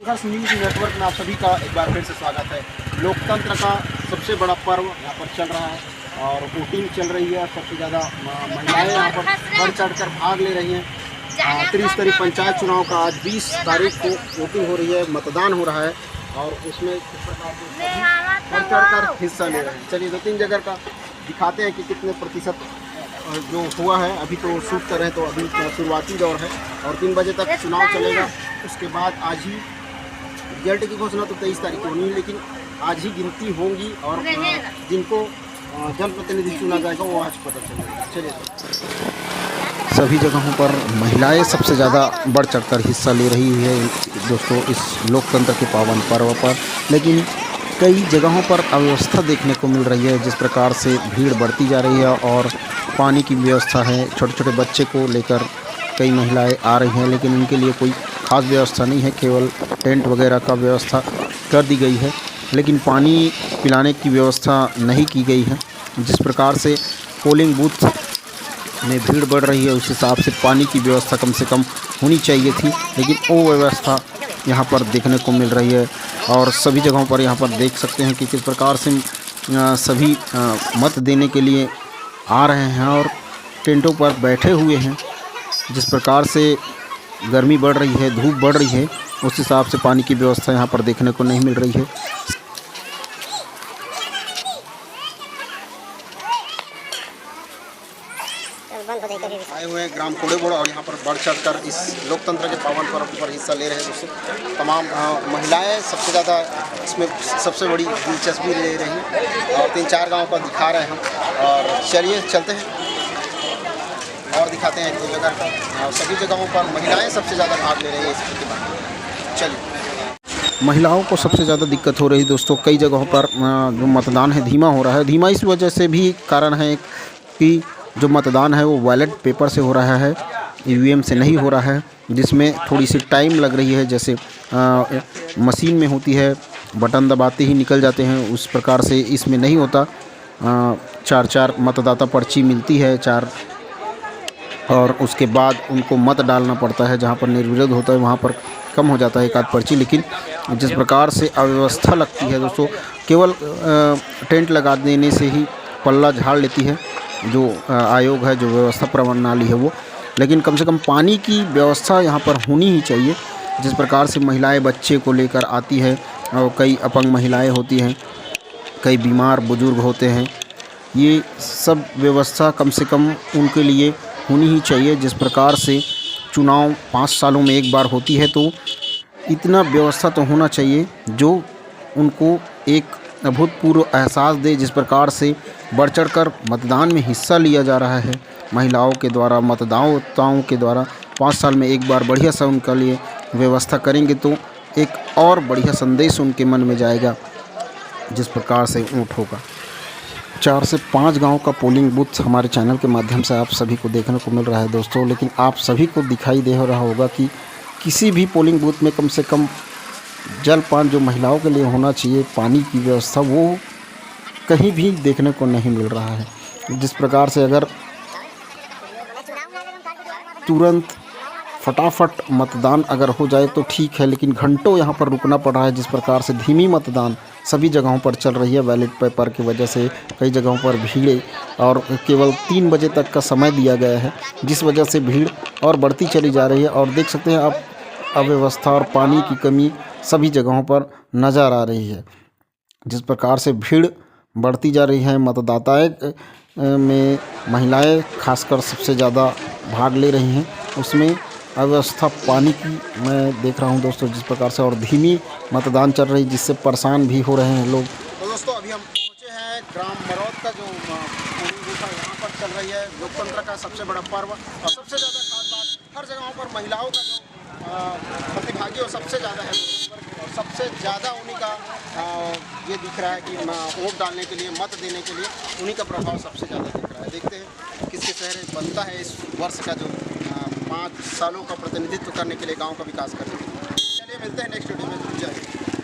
Plus news network में आप सभी का एक बार फिर से स्वागत है। लोकतंत्र का सबसे बड़ा पर्व यहाँ पर चल रहा है और वोटिंग चल रही है। सबसे ज़्यादा महिलाएं यहाँ पर बढ़ चढ़कर भाग ले रही हैं। त्रिस्तरीय पंचायत चुनाव का आज 20 तारीख को वोटिंग हो रही है, मतदान हो रहा है और उसमें किस प्रकार से बढ़ चढ़कर हिस्सा ले रहे हैं। चलिए 2-3 जगह का दिखाते हैं कि कितने प्रतिशत जो हुआ है। अभी तो शूट कर रहे हैं तो अभी शुरुआती दौर है और 3 बजे तक चुनाव चलेगा। उसके बाद आज ही रिजल्ट की घोषणा तो 23 तारीख को होनी है, लेकिन आज ही गिनती होंगी और जिनको जनप्रतिनिधि चुना जाएगा वो आज पता चलेगा। चलिए सभी जगहों पर महिलाएं सबसे ज़्यादा बढ़ चढ़कर हिस्सा ले रही है दोस्तों इस लोकतंत्र के पावन पर्व पर। लेकिन कई जगहों पर अव्यवस्था देखने को मिल रही है, जिस प्रकार से भीड़ बढ़ती जा रही है और पानी की व्यवस्था है। छोटे छोटे बच्चे को लेकर कई महिलाएं आ रही हैं, लेकिन उनके लिए कोई ख़ास व्यवस्था नहीं है, केवल टेंट वगैरह का व्यवस्था कर दी गई है, लेकिन पानी पिलाने की व्यवस्था नहीं की गई है। जिस प्रकार से पोलिंग बूथ में भीड़ बढ़ रही है उस हिसाब से पानी की व्यवस्था कम से कम होनी चाहिए थी, लेकिन वो व्यवस्था यहाँ पर देखने को मिल रही है। और सभी जगहों पर यहाँ पर देख सकते हैं कि किस प्रकार से सभी मत देने के लिए आ रहे हैं और टेंटों पर बैठे हुए हैं। जिस प्रकार से गर्मी बढ़ रही है, धूप बढ़ रही है, उस हिसाब से पानी की व्यवस्था यहाँ पर देखने को नहीं मिल रही है। आए हुए हैं ग्राम कोड़ेबोड़ और यहाँ पर बढ़ चढ़कर इस लोकतंत्र के पावन पर्व पर हिस्सा ले रहे हैं दोस्तों। तमाम महिलाएं सबसे ज़्यादा इसमें सबसे बड़ी दिलचस्पी ले रही हैं और 3-4 गाँव का दिखा रहे हैं। और चलिए चलते हैं और दिखाते हैं 1-2 जगह का। सभी जगहों पर महिलाएं सबसे ज़्यादा भाग ले रही है इस प्रतिभा। चलिए महिलाओं को सबसे ज़्यादा दिक्कत हो रही है दोस्तों। कई जगहों पर जो मतदान है धीमा हो रहा है। धीमा इस वजह से भी कारण है कि जो मतदान है वो बैलेट पेपर से हो रहा है, ईवीएम से नहीं हो रहा है, जिसमें थोड़ी सी टाइम लग रही है। जैसे मशीन में होती है, बटन दबाते ही निकल जाते हैं, उस प्रकार से इसमें नहीं होता। 4-4 मतदाता पर्ची मिलती है 4, और उसके बाद उनको मत डालना पड़ता है। जहाँ पर निर्विरोध होता है वहाँ पर कम हो जाता है 1 आध पर्ची। लेकिन जिस प्रकार से अव्यवस्था लगती है दोस्तों, केवल टेंट लगा देने से ही पल्ला झाड़ लेती है जो आयोग है, जो व्यवस्था प्रणाली है वो। लेकिन कम से कम पानी की व्यवस्था यहाँ पर होनी ही चाहिए। जिस प्रकार से महिलाएं बच्चे को लेकर आती है और कई अपंग महिलाएं होती हैं, कई बीमार बुजुर्ग होते हैं, ये सब व्यवस्था कम से कम उनके लिए होनी ही चाहिए। जिस प्रकार से चुनाव 5 सालों में एक बार होती है, तो इतना व्यवस्था तो होना चाहिए जो उनको एक अभूतपूर्व एहसास दे। जिस प्रकार से बढ़ चढ़कर मतदान में हिस्सा लिया जा रहा है महिलाओं के द्वारा, मतदाताओं के द्वारा, 5 साल में एक बार बढ़िया सा उनके लिए व्यवस्था करेंगे तो एक और बढ़िया संदेश उनके मन में जाएगा। जिस प्रकार से वोट होगा। 4 से 5 गांव का पोलिंग बूथ हमारे चैनल के माध्यम से आप सभी को देखने को मिल रहा है दोस्तों। लेकिन आप सभी को दिखाई दे रहा होगा कि किसी भी पोलिंग बूथ में कम से कम जलपान जो महिलाओं के लिए होना चाहिए, पानी की व्यवस्था, वो कहीं भी देखने को नहीं मिल रहा है। जिस प्रकार से अगर तुरंत फटाफट मतदान अगर हो जाए तो ठीक है, लेकिन घंटों यहाँ पर रुकना पड़ रहा है। जिस प्रकार से धीमी मतदान सभी जगहों पर चल रही है बैलेट पेपर की वजह से। कई जगहों पर भीड़ और केवल 3 बजे तक का समय दिया गया है, जिस वजह से भीड़ और बढ़ती चली जा रही है। और देख सकते हैं आप अव्यवस्था और पानी की कमी सभी जगहों पर नज़र आ रही है। जिस प्रकार से भीड़ बढ़ती जा रही है, मतदाताएं में महिलाएं खासकर सबसे ज़्यादा भाग ले रही हैं, उसमें अव्यवस्था पानी की मैं देख रहा हूं दोस्तों। जिस प्रकार से और धीमी मतदान चल रही, जिससे परेशान भी हो रहे हैं लोग। तो दोस्तों अभी हम पहुँचे हैं ग्राम मरौद का जो पोलिंग बूथ है, यहाँ पर चल रही है लोकतंत्र का सबसे बड़ा पर्व। और सबसे ज़्यादा खास बात, हर जगहों पर महिलाओं का जो प्रतिभागी वो सबसे ज़्यादा है और सबसे ज़्यादा उन्हीं का ये दिख रहा है कि वोट डालने के लिए, मत देने के लिए उन्हीं का प्रभाव सबसे ज़्यादा दिख रहा है। देखते हैं किसके शहर बनता है इस वर्ष का जो 5 सालों का प्रतिनिधित्व करने के लिए, गांव का विकास करने के लिए। चलिए मिलते हैं नेक्स्ट वीडियो में। जय हिंद।